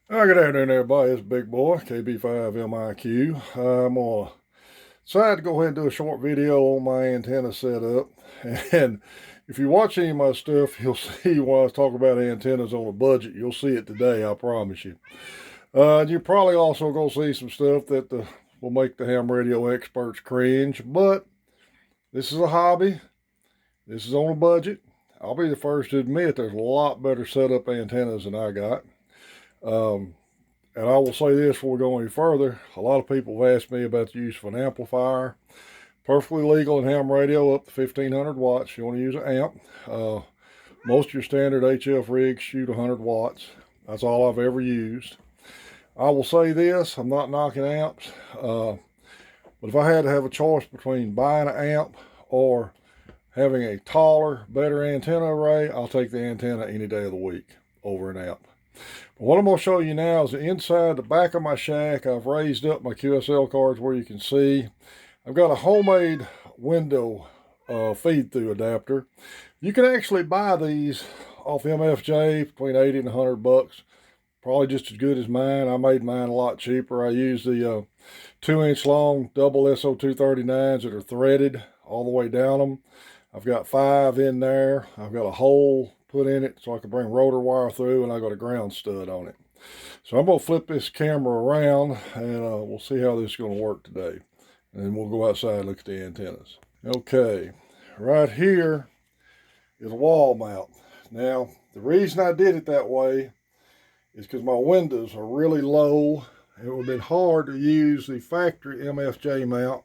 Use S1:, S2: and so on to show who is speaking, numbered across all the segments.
S1: Good afternoon, everybody. It's Big Boy, KB5MIQ. I'm going to decide to go ahead and do a short video on my antenna setup. And if you watch any of my stuff, you'll see when I was talking about antennas on a budget. You'll see it today, I promise you. You're probably also going to see some stuff that will make the ham radio experts cringe. But this is a hobby. This is on a budget. I'll be the first to admit there's a lot better setup antennas than I got. And I will say this before we go any further. A lot of people have asked me about the use of an amplifier. Perfectly legal in ham radio up to 1500 watts. You want to use an amp. Most of your standard HF rigs shoot 100 watts. That's all I've ever used. I will say this, I'm not knocking amps. But if I had to have a choice between buying an amp or having a taller, better antenna array, I'll take the antenna any day of the week over an amp. But what I'm going to show you now is inside the back of my shack. I've raised up my QSL cards where you can see. I've got a homemade window feed-through adapter. You can actually buy these off MFJ between 80 and 100 bucks. Probably just as good as mine. I made mine a lot cheaper. I use the 2-inch long double SO239s that are threaded all the way down them. I've got 5 in there. I've got a hole put in it so I can bring rotor wire through, and I got a ground stud on it. So I'm going to flip this camera around and we'll see how this is going to work today. And then we'll go outside and look at the antennas. Okay, right here is a wall mount. Now, the reason I did it that way is because my windows are really low. It would have been hard to use the factory MFJ mount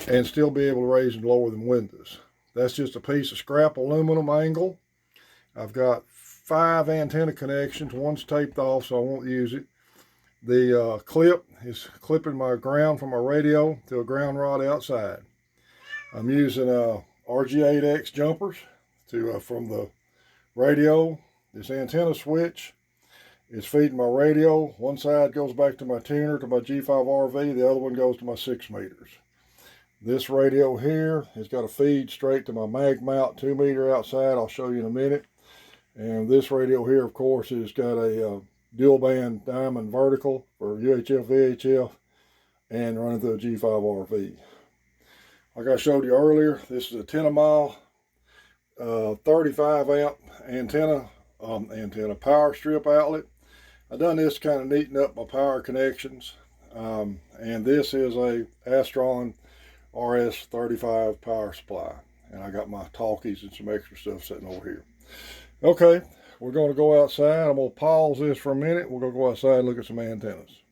S1: and still be able to raise and lower them windows. That's just a piece of scrap aluminum angle. I've got 5 antenna connections. One's taped off, so I won't use it. The clip is clipping my ground from my radio to a ground rod outside. I'm using RG8X jumpers from the radio. This antenna switch is feeding my radio. One side goes back to my tuner, to my G5RV. The other one goes to my 6 meters. This radio here has got a feed straight to my mag mount 2 meter outside. I'll show you in a minute. And this radio here, of course, has got a dual band diamond vertical for UHF, VHF, and running through a G5RV. Like I showed you earlier, this is a 10 mile, 35 amp antenna power strip outlet. I've done this to kind of neaten up my power connections. And this is a Astron RS35 power supply. And I got my talkies and some extra stuff sitting over here. Okay, we're going to go outside. I'm going to pause this for a minute. We're going to go outside and look at some antennas.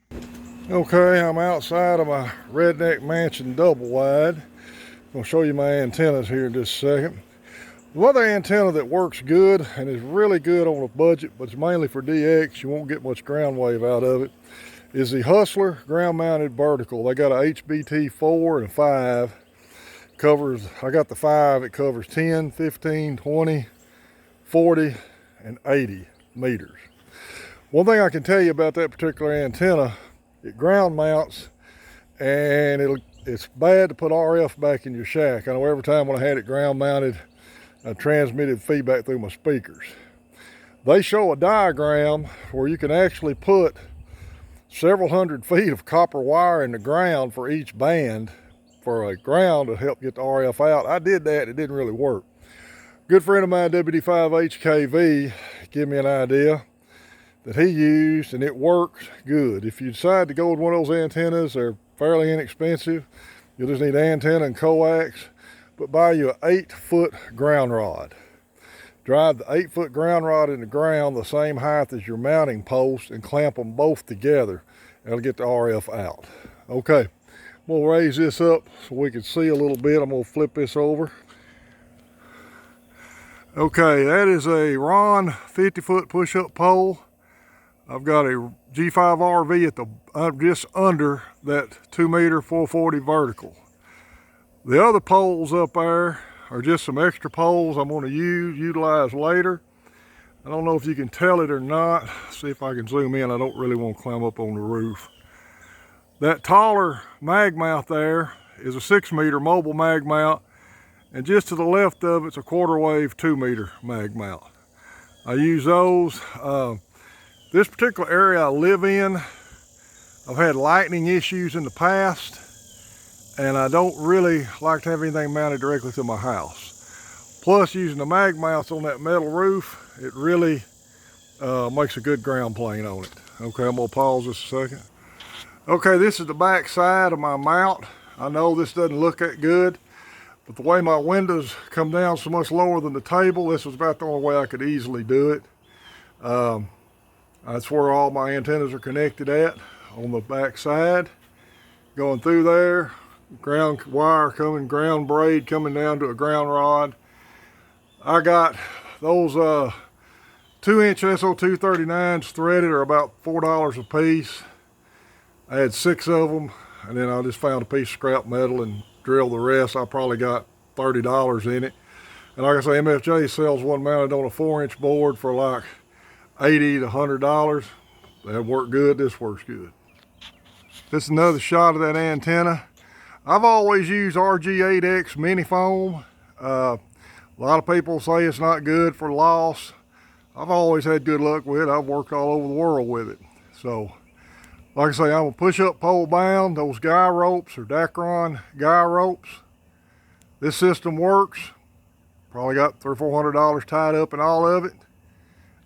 S1: Okay, I'm outside of my Redneck Mansion double wide. I'm going to show you my antennas here in just a second. The other antenna that works good and is really good on a budget, but it's mainly for DX, you won't get much ground wave out of it, is the Hustler ground mounted vertical. They got a HBT 4 and a 5. I got the 5, it covers 10, 15, 20, 40, and 80 meters. One thing I can tell you about that particular antenna, it ground mounts, and it's bad to put RF back in your shack. I know every time when I had it ground mounted, I transmitted feedback through my speakers. They show a diagram where you can actually put several hundred feet of copper wire in the ground for each band for a ground to help get the RF out. I did that, it didn't really work. Good friend of mine, WD5HKV, gave me an idea that he used, and it works good. If you decide to go with one of those antennas, they're fairly inexpensive. You'll just need antenna and coax, but buy you an 8-foot ground rod. Drive the 8-foot ground rod in the ground the same height as your mounting post and clamp them both together. It'll get the RF out. Okay, we'll raise this up so we can see a little bit. I'm gonna flip this over. Okay, that is a Ron 50-foot push-up pole. I've got a G5RV at the just under that 2 meter 440 vertical. The other poles up there are just some extra poles I'm going to utilize later. I don't know if you can tell it or not. See if I can zoom in. I don't really want to climb up on the roof. That taller mag mount there is a 6 meter mobile mag mount. And just to the left of it's a quarter wave 2 meter mag mount. I use those. This particular area I live in, I've had lightning issues in the past, and I don't really like to have anything mounted directly to my house. Plus, using the mag mounts on that metal roof, it really makes a good ground plane on it. Okay, I'm gonna pause just a second. Okay, this is the back side of my mount. I know this doesn't look that good, but the way my windows come down so much lower than the table, this was about the only way I could easily do it. That's where all my antennas are connected at, on the back side. Going through there, ground wire coming, ground braid coming down to a ground rod. I got those 2-inch SO239s threaded are about $4 a piece. I had 6 of them, and then I just found a piece of scrap metal and drilled the rest. I probably got $30 in it. And like I say, MFJ sells one mounted on a 4-inch board for like $80 to $100. That worked good, this works good. This is another shot of that antenna. I've always used RG8X mini foam. A lot of people say it's not good for loss. I've always had good luck with it. I've worked all over the world with it. So, like I say, I'm a push-up pole bound. Those guy ropes are Dacron guy ropes. This system works. Probably got $300 or $400 tied up in all of it.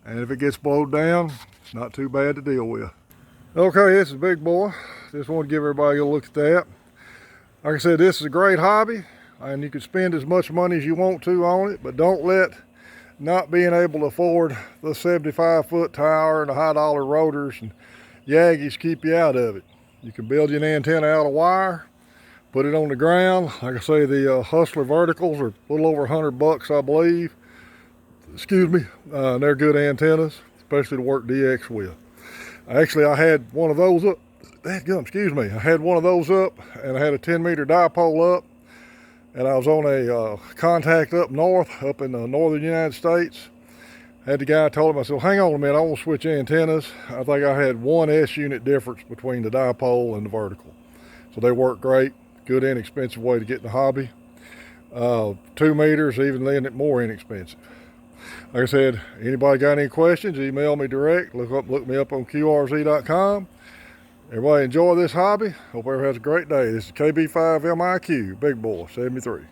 S1: And if it gets blowed down, it's not too bad to deal with. Okay, this is Big Boy. Just want to give everybody a look at that. Like I said, this is a great hobby, and you can spend as much money as you want to on it, but don't let not being able to afford the 75-foot tower and the high dollar rotors and Yaggies keep you out of it. You can build you an antenna out of wire, put it on the ground. Like I say, the Hustler verticals are a little over $100, I believe. Excuse me. They're good antennas, especially to work DX with. Actually, I had one of those up. Excuse me. I had one of those up, and I had a 10-meter dipole up, and I was on a contact up north, up in the northern United States. Had the guy told him, I said, hang on a minute, I want to switch antennas. I think I had 1 S-unit difference between the dipole and the vertical. So they work great. Good inexpensive way to get in the hobby. 2 meters, even then more inexpensive. Like I said, anybody got any questions, email me direct. Look me up on QRZ.com. Everybody enjoy this hobby. Hope everyone has a great day. This is KB5MIQ, Big Boy 73.